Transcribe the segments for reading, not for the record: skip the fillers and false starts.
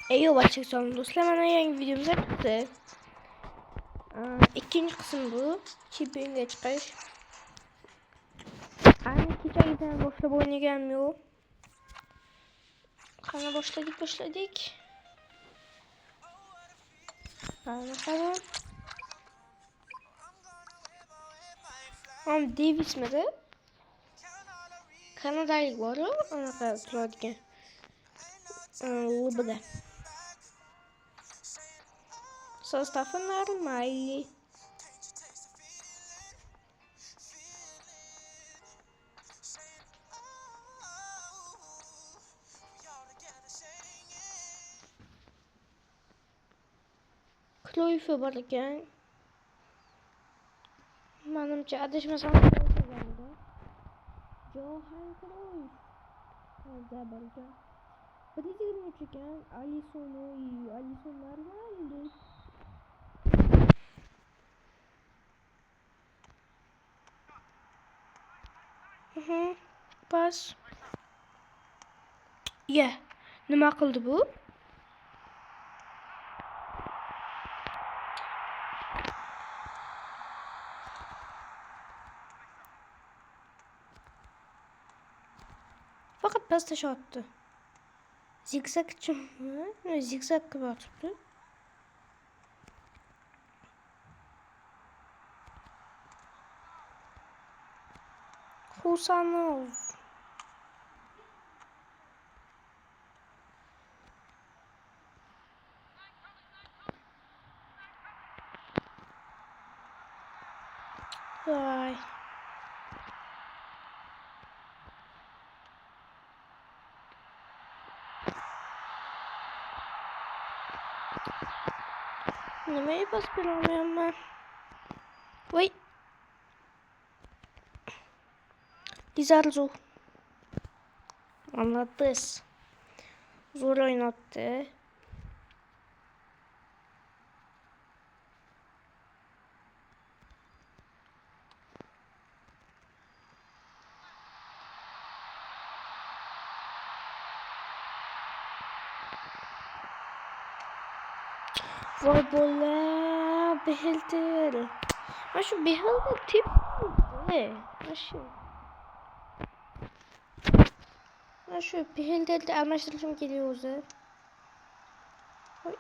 Eyo açık son do'stlar, mana yangi videomiz chiqdi. İkinci kısım bu. Chempionga chiqish. Ani kechagidan boshlab o'ynaganman yo'q. Qani boshladik. Qani. Davismidi? Kanadalik bor, anaqa turadigan. Lubida. Составы нормальный. Cruyff'u bor ekan. Menimcha adashmasam Johan Cruyff. Hozir bor ekan. 123 ekan. Alisson нормальный. Pas. Ya, nima qildi bu? Faqat pas tashatdi. Zigzag uchunmi? Zigzag qilib otibdi. Husanov. Vay. Nimaga pas berolmayapman? Voy. Lizarzo. Anladız. Zor oynattı. Vay bola, Behildir. Ha şu Behildir tip ne? Ha şu Behildir'de almıştırmışım geliyor o.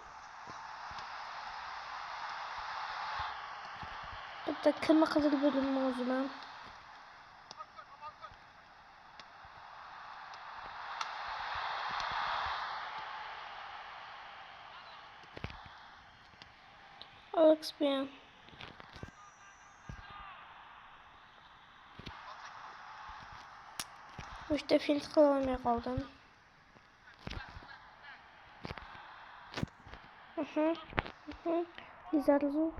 Hatta kırma kadar bölünme o zaman. Alex beğen. İşte fint kılamaya kaldım. Lizarzo.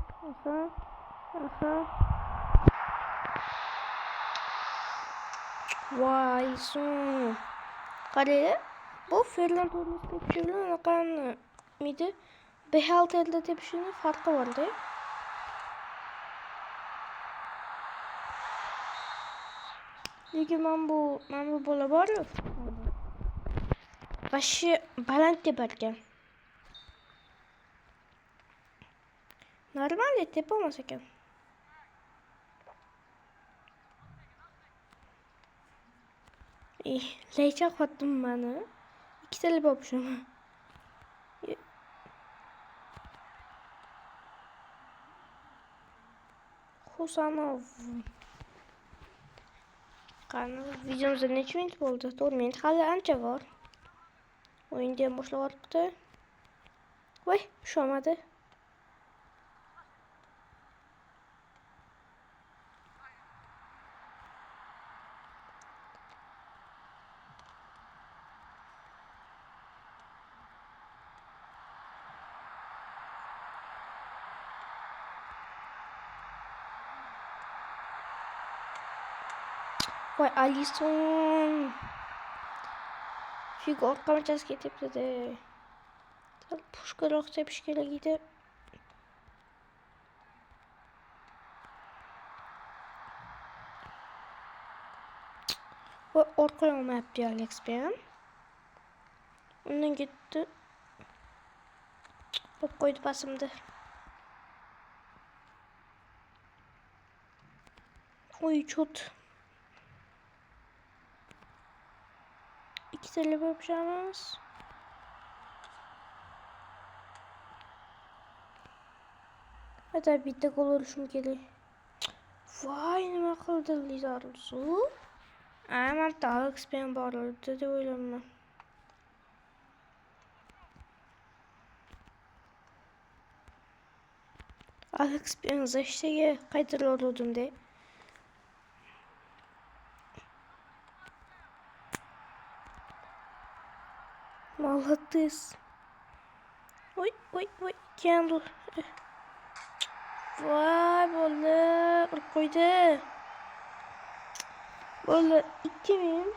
Vay son. Kaleye. Bu Fernando Torres tepişiyle anakan mıydı? Behalter'de tepişinin farkı vardı. Lekin ben bu bola var ya. Başı baland teperken. Normal tepamaz ekan. Leyçak attım bana. İki tane babuşum. Husanov. Qani videomizda necha minut bo'ldi? 4 minut hali ancha bor. O'yinni ham boshlab yuboribdi. Voy, tushmadi. Voy, Alisson. Figo orqamachasiga tepdi. Pushkaroq tepish kerak edi. Voy, orqa olmayapti Alex bilan. Undan ketdi. Hop koydu basımdı. Oy çot. İki tane yapacağımız. Hatta bir de gol oluşum geliyor. Vay ne akıllı Lizarzu. Ama daha XP'm bağladı da öyle mi? Alex ben zaştaya kaydırıyordum de. Молодец. Ой, ой, ой, kendu. Vay böyle koydu. Böyle 2 minut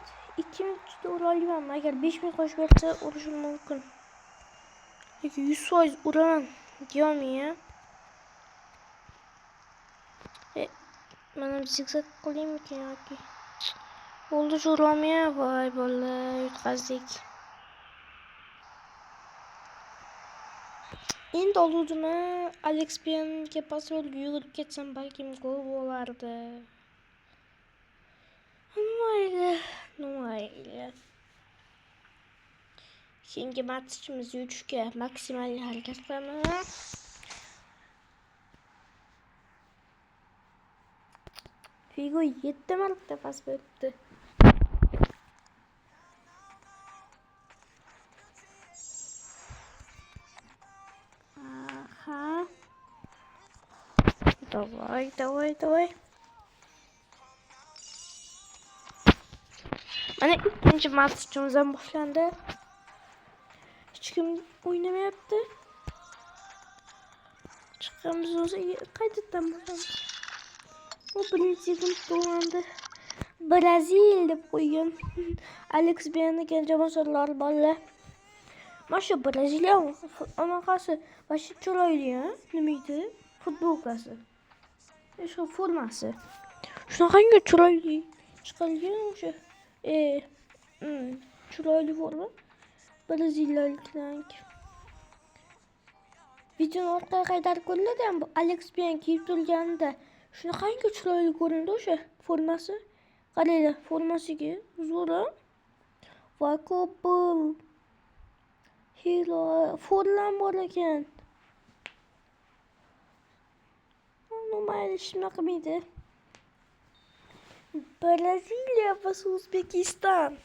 uğrayacağım. Eğer 5 minut koş verse oluşum mümkün. Peki 100% uğramam diyorum ya. Bana bir zikzak kılayım ki ya ki. Oldu uğramaya vay böyle yutqazdık. Endi oluduna Alex Bian'ga pas verip yugurib ketsem balkim gol bo'lardi. Numayli. Şimdi matchimiz 3'ge maksimal hareket qilamiz. Figo 7 marta pas beribdi. Aha. Давай. Hani ikinci maçımızdan başlandı. Hiç kim oynamayaptı. Çıkmamız olsa kaydetten bakalım. O birinci gün dolandı. Brazil deb qo'ygan. Alex Bian'ni genç masalalar balla. Maşa Brezilya anaqasi başı chiroyli ya. Nima edi? Futbolkasi. Shu formasi. Shunaqangi chiroyli chiqilgan o'sha. Chiroyli forma. Brazilyaliklarniki. Videoni orqaga qaytarib ko'riladi ham bu Alex Bian kiyib turganida shunaqangi chiroyli ko'rindi o'sha formasi. Qaranglar, formasiga zo'ra. Vakobul. Hilo forlam bor ekan. Mayli shunaqa qilmaydi. Braziliya va O'zbekiston.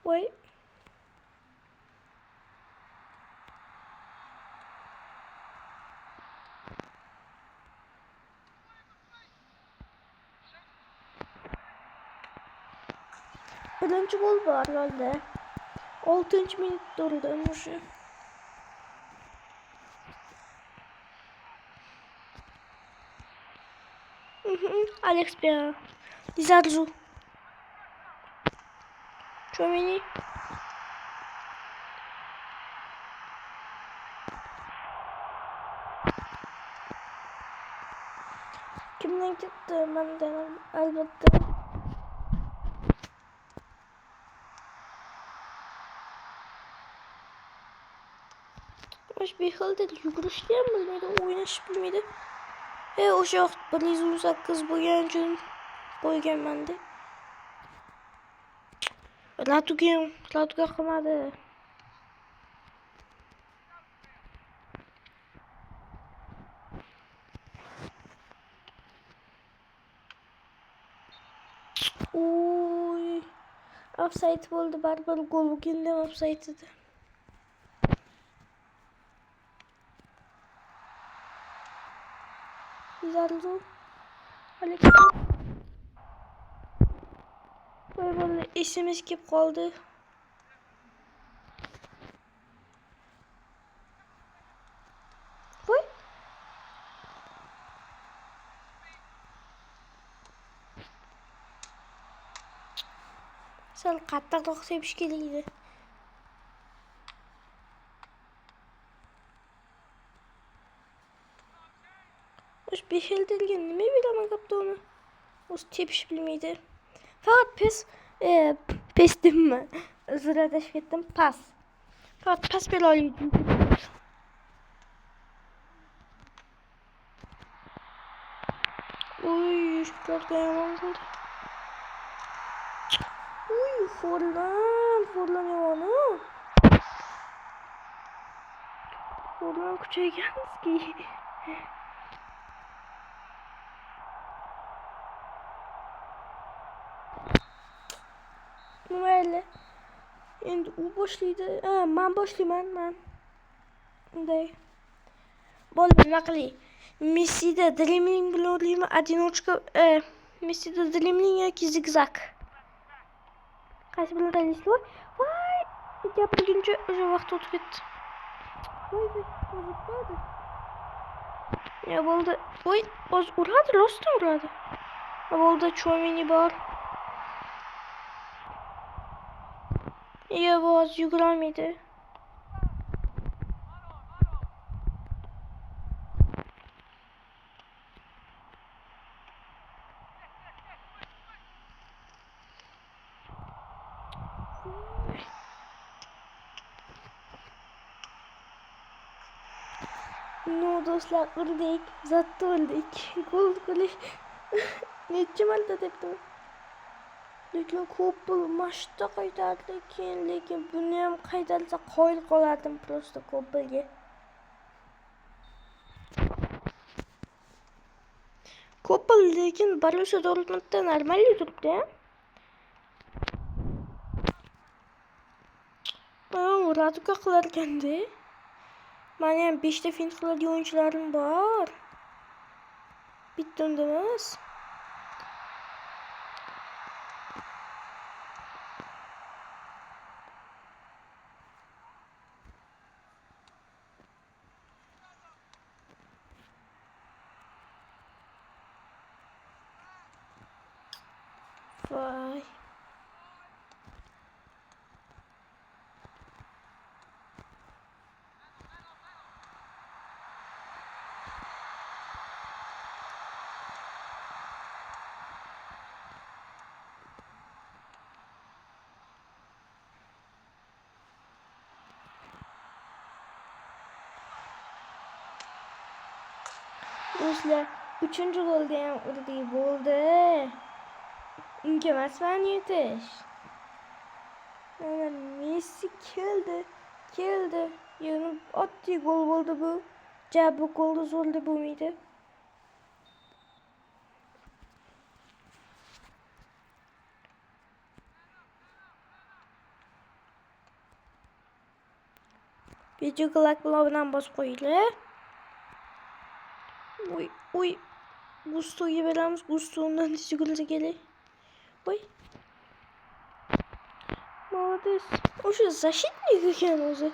Voy. Birinchi gol bor yo'lda. 6-minutda urdim o'sha. Alex Bian. Lizarzu. Chomini. Kimden gitti? Benden elbette. Bir halde yuguruşlayan bilmedi, oynaş bilmedi. O şart bir uzak kız boyancın boygan bende. Latuga qilmadi. Oy. Offside bo'ldi, baribir gol bo'lganda offside edi. Lizarzu. Alex. Böyle işimiz gibi kaldı. Vay. Sen qattiq to'xtash kerak edi. O'sha besheldirgan nima bilaman kaptoni. O'zi tepish bilmaydi. Faqat pes demma. Zıradaş ettim. Pas. Pas böyle oluyordu. Uy, şutlar yaman oldu. Uy, Forlan yamanı. Forlan Kuchayganskiy. Nima elə? Endi u boshlaydi. Men boshlayman. Unday. Bo'ldi, nima qilay? Messida dribbling bilan o'ynaymi? Одиночка, Messida dribbling yoki zigzag? Qaysi bilan o'ynaysiz? Voy! Gapirguncha o'sha vaqt o'tib ketdi. Voy, o'zibdi. Ya bo'ldi. Voy, uradi, rostdan uradi. Bo'ldi, Chouameni bor. Ya boz yugurolmaydi. No do'stlar, urdik, zatta o'ldik. Gol qilish necha marta debdim. Lekin ko'p pul mashta qaytardi lekin buni ham qaytarsa qoyil qolardim prosta ko'p pulga. Ko'p pul lekin Borussia Dortmundda normal turibdi. Raduka qilarganda. Meni ham 5 ta fin qiladigan o'yinchilarim bor. Bitta unda emas. Vay. Do'stlar, 3-chi golda ham urdik bo'ldi. Unga emasman yetish. Mana Messi keldi. Yani oddiy gol bo'ldi bu. Bu golni zo'rlab bo'lmaydi. Videoga like bilan bosib qo'yinglar. Uy. Gusto'ga beramiz. Gusto undan sigurga kelay. Voy. Молодец. O'sha защитник ekan o'zi.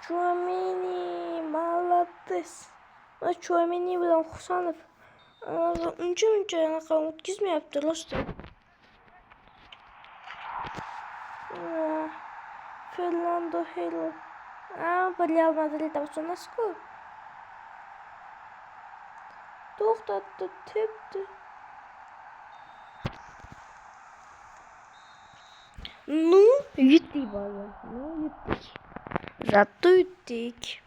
Chouameni, молодец. Va Chouameni bilan xursandib. Uncha anaqa o'tkazmayapti rostdan. Fernando Helo. Real Madrid afsonasi-ku. To'xtatdi, tepdi. Ну, yutdik bari. Yutdik. Zато yutdik.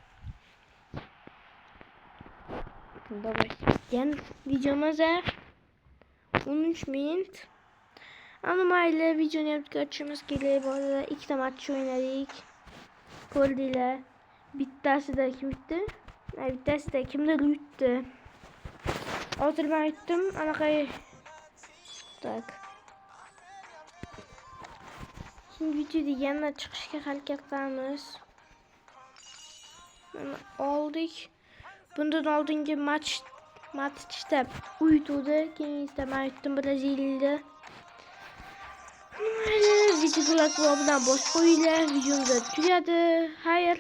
Давай. Yani videomuza 13 minut. Anomayla videonu yaptık, açımız geliyor. Bu arada 2 maç oynadık. Goldiler. Bittasi de kim bitti? Bittasi de kimdir yuttu. Hazır ben yuttum. Anakayı. Tak. Şimdi videoda yanına çıkışga hareket qilamiz. Oldik. Bundan oldingi matchda uyutdi. Keyin esa men aytdim Braziliyada. Videolar bilan bosh qo'yinglar. Videomiz tugadi. Xayr.